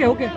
Okay okay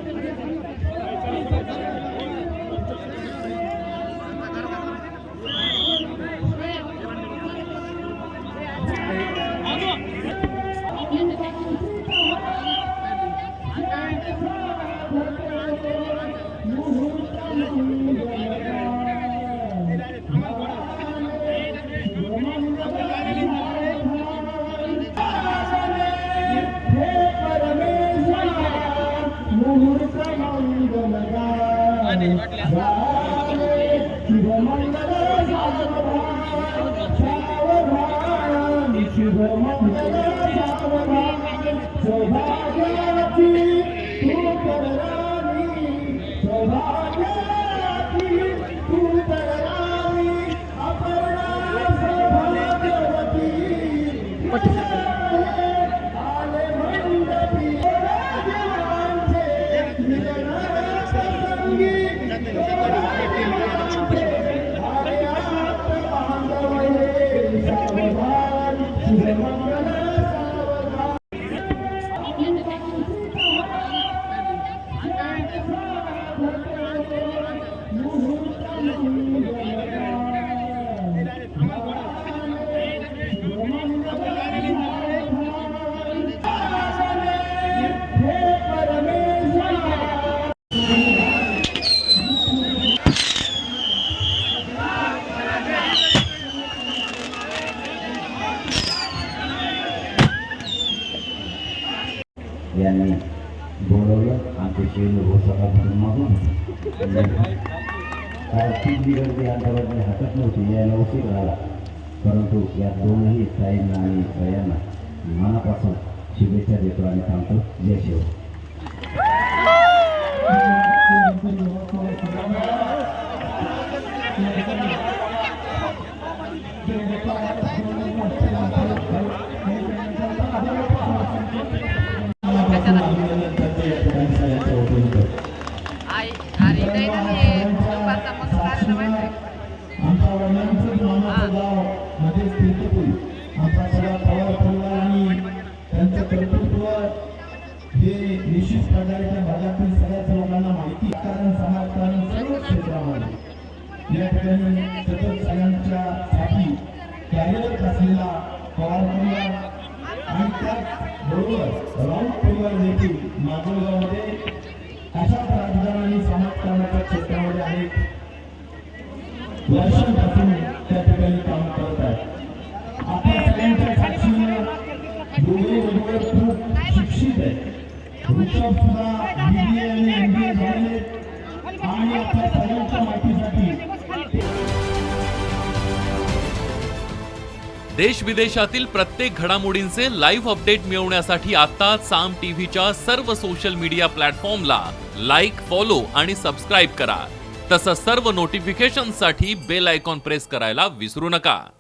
यांनी बोलवलं आमचे शिवनुभू सकाळपासून मागून कारण ती जी गर्दी आमच्यावर हातात नव्हती यायला उशीर झाला, परंतु या दोनही ताईंना आणि सयांना मनापासून शुभेच्छा देतो आणि सांगतो जय शिव. निश्चित प्रकारे त्या भागातील सगळ्याच लोकांना माहिती कारण समाजकारण सर्व क्षेत्रामध्ये या ठिकाणी सतत सगळ्यांच्या साठी कार्यरत असलेला पवार परिवार आणि त्याचबरोबर राऊत परिवार देखील माजलगावमध्ये अशाच राजकारण आणि समाजकारणाच्या क्षेत्रामध्ये अनेक वर्षांपासून त्या ठिकाणी काम करत आहेत. आपल्या सगळ्यांच्या साक्षीने दोघे वधूवर खूप शिक्षित आहे. वृषभ सुद्धा BBA आणि MBA झाले आणि आपल्या सगळ्यांच्या माहितीसाठी देश विदेशातील प्रत्येक घडामोडींचे लाईव्ह अपडेट मिळवण्यासाठी आता साम टीव्हीच्या सर्व सोशल मीडिया प्लॅटफॉर्मला लाईक, फॉलो आणि सबस्क्राईब करा. तसंच सर्व नोटिफिकेशनसाठी बेल आयकॉन प्रेस करायला विसरू नका.